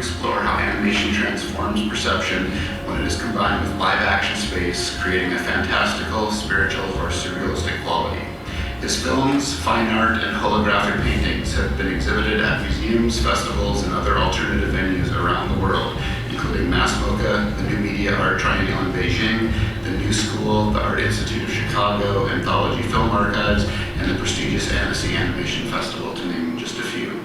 explore how animation transforms perception when it is combined with live-action space, creating a fantastical, spiritual, or surrealistic quality. His films, fine art, and holographic paintings have been exhibited at museums, festivals, and other alternative venues around the world, including Mass MoCA, the New Media Art Triennial in Beijing, the New School, the Art Institute of Chicago, Anthology Film Archives, and the prestigious Annecy Animation Festival, to name just a few.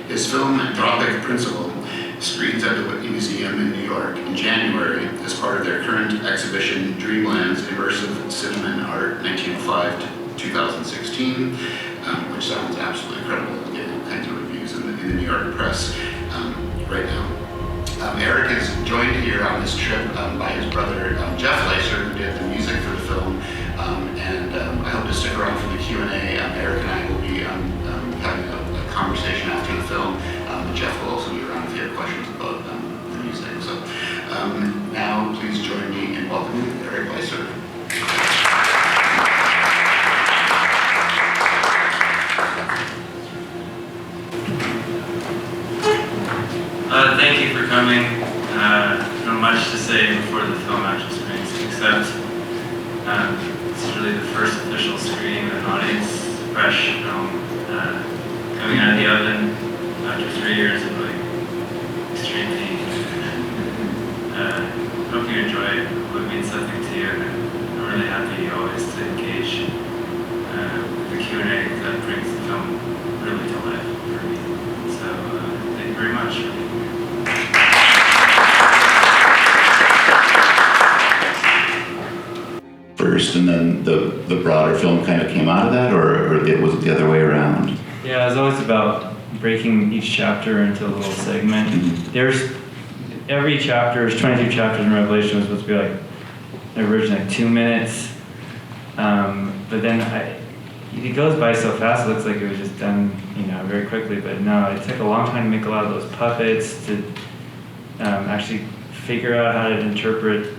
His film, Anthropic Principle, screens at the Whitney Museum in New York in January as part of their current exhibition, Dreamland's Immersive Cinema Art 1905 to 2016, which sounds absolutely incredible. I'm getting all kinds of reviews in the New York press right now. Eric is joined here on this trip by his brother Jeff Leiser, who did the music for the film, and I hope to stick around for the Q&A. Eric and I will be having a conversation after the film. Jeff will also be around if you have questions about the music. So now please join me in welcoming Eric Leiser. Thank you for coming. Not much to say before the film actually screens, except it's really the first official screening with an audience, fresh film, coming out of the oven after 3 years of like extreme pain. Hope you enjoy it. Hope it means something to you. I'm really happy always to engage with the Q&A, because that brings the film really to life for me. So thank you very much. First, and then the broader film kind of came out of that, or was it the other way around? Yeah, it was always about breaking each chapter into a little segment. There's every chapter, there's 22 chapters in Revelation, was supposed to be like originally 2 minutes, but then it goes by so fast. It looks like it was just done, very quickly. But no, it took a long time to make a lot of those puppets, to actually figure out how to interpret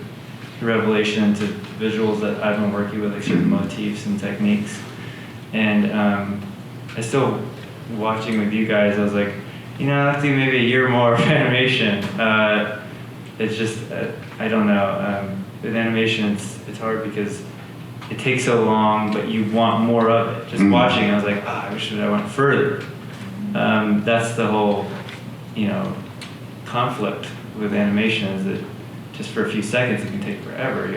Revelation into visuals that I've been working with, like certain motifs and techniques. And I still, watching with you guys, I was like, let's do maybe a year more of animation. It's just, I don't know. With animation, it's hard because it takes so long, but you want more of it. Just watching, I was like, I wish I went further. That's the whole, conflict with animation, is that just for a few seconds it can take forever.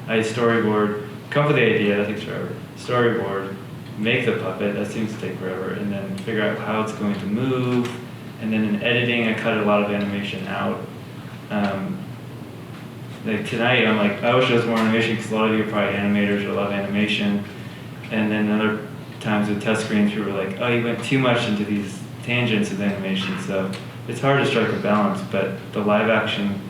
I storyboard, come up with the idea, that takes forever. Storyboard, make the puppet, that seems to take forever, and then figure out how it's going to move. And then in editing, I cut a lot of animation out. Like tonight, I'm like, I wish there was more animation, because a lot of you are probably animators or love animation. And then other times with test screens, we were like, you went too much into these tangents with animation. So it's hard to strike a balance, but the live action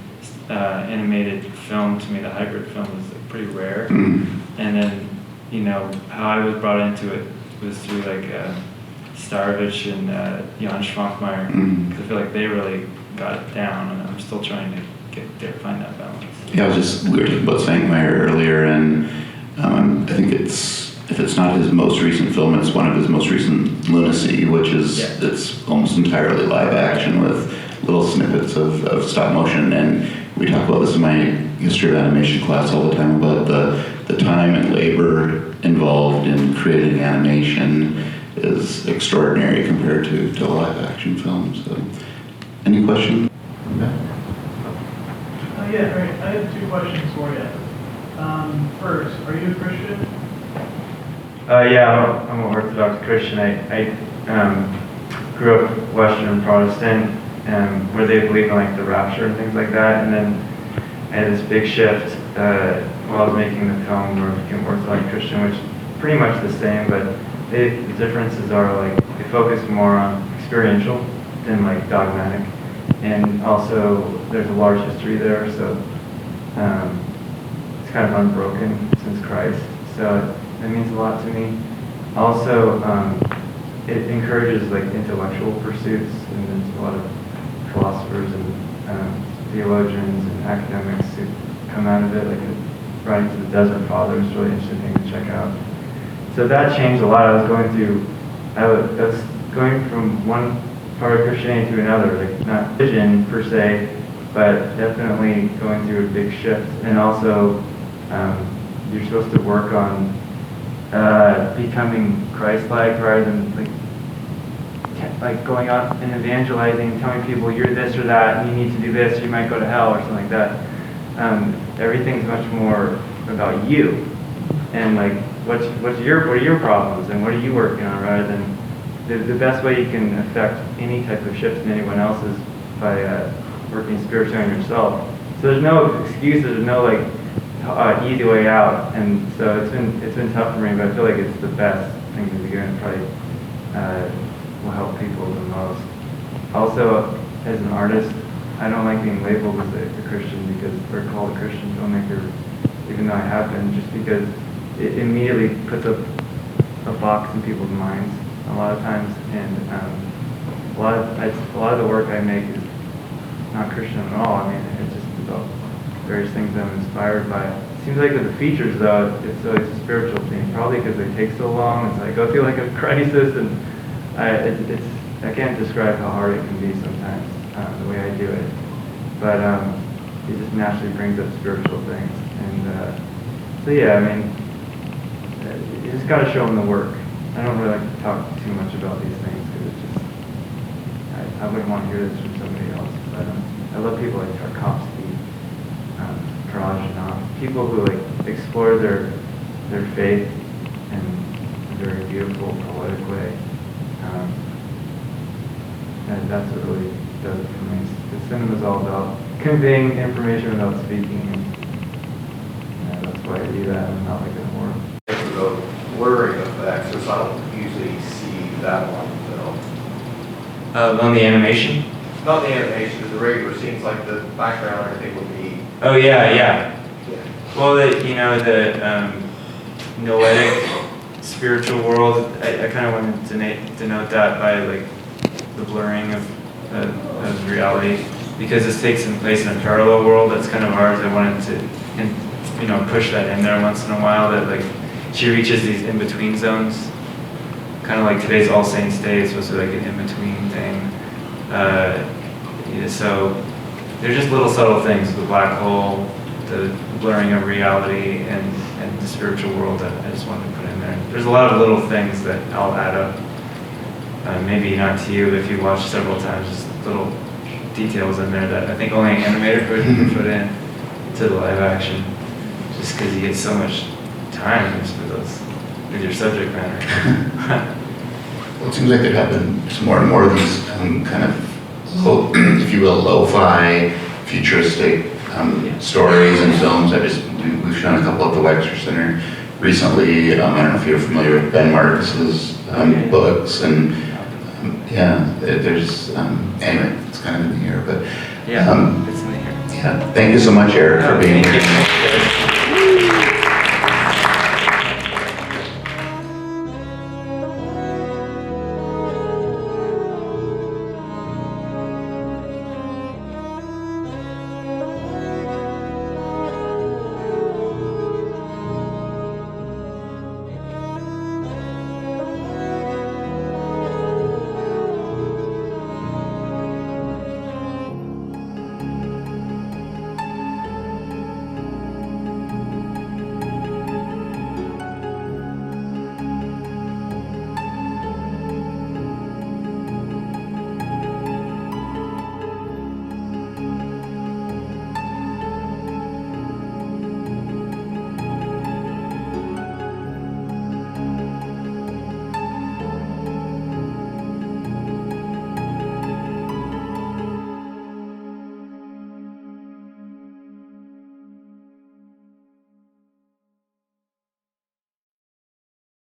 animated film, to me, the hybrid film, was pretty rare. And then, how I was brought into it was through like Starvich and Jan Schwankmeyer, because I feel like they really got it down, and I'm still trying to get there, find that balance. Yeah, we were talking about Schwankmeyer earlier, and I think if it's not his most recent film, it's one of his most recent, Lunacy, which is it's almost entirely live action with little snippets of stop motion. And we talk about this in my history of animation class all the time, about the time and labor involved in creating animation is extraordinary compared to live action films. So, any questions? Yeah, great. I have 2 questions for you. First, are you a Christian? Yeah, I'm an Orthodox Christian. I grew up Western Protestant, where they believe in like the rapture and things like that. And then I had this big shift while I was making the film, where I became Orthodox Christian, which is pretty much the same, but the differences are like they focus more on experiential than like dogmatic. And also there's a large history there, so it's kind of unbroken since Christ. So that means a lot to me. Also, it encourages like intellectual pursuits, and there's a lot of philosophers and theologians and academics who come out of it, like writing to the Desert Fathers, really interesting thing to check out. So that changed a lot. I was going from one part of Christianity to another, like not vision per se, but definitely going through a big shift. And also, you're supposed to work on becoming Christ-like rather than like going out and evangelizing, telling people you're this or that, and you need to do this, or you might go to hell or something like that. Everything's much more about you, and like what are your problems, and what are you working on, rather than the best way you can affect any type of shift in anyone else is by working spiritually on yourself. So there's no excuses, there's no like easy way out, and so it's been tough for me, but I feel like it's the best thing to be doing. Probably will help people the most. Also, as an artist, I don't like being labeled as a Christian or called a Christian filmmaker, even though I have been, just because it immediately puts a box in people's minds a lot of times, and a lot of the work I make is not Christian at all. I mean, it's just about various things I'm inspired by. It seems like with the features, though, it's always a spiritual thing, probably because they take so long. It's like I go through like a crisis, and I can't describe how hard it can be sometimes, the way I do it. But it just naturally brings up spiritual things. And so yeah, I mean, you just got to show them the work. I don't really like to talk too much about these things because it's just, I wouldn't want to hear this from somebody else. But I love people like Tarkovsky, Prajna, people who like explore their faith in a very beautiful, poetic way. And that's what really does it for me. The cinema is all about conveying information without speaking, and that's why I do that. I'm not like a horror. The blurring effects, because I don't usually see that on film. On the animation? Not the animation, but the regular scenes, like the background, everything would be. Oh yeah. Yeah. Well, the noetic spiritual world, I kind of wanted to denote that by like the blurring of reality, because this takes place in a parallel world that's kind of ours. I wanted to, push that in there once in a while, that like she reaches these in-between zones, kind of like today's All Saints Day is supposed to be like an in-between thing. So they're just little subtle things, the black hole, the blurring of reality, and the spiritual world that I just wanted to put in there. There's a lot of little things that all add up. Maybe not to you if you watch several times, just little details in there that I think only an animator could put in to the live action, just because you get so much time just for those with your subject matter. Well, it seems like there have been just more and more of these kind of, if you will, lo-fi, futuristic stories and films. We've shown a couple at the Wexner Center recently. I don't know if you're familiar with Ben Marcus's books, and there's anyway, it's kind of in the air, but it's in the air. yeah. Thank you so much, Eric, for being here. Thank you.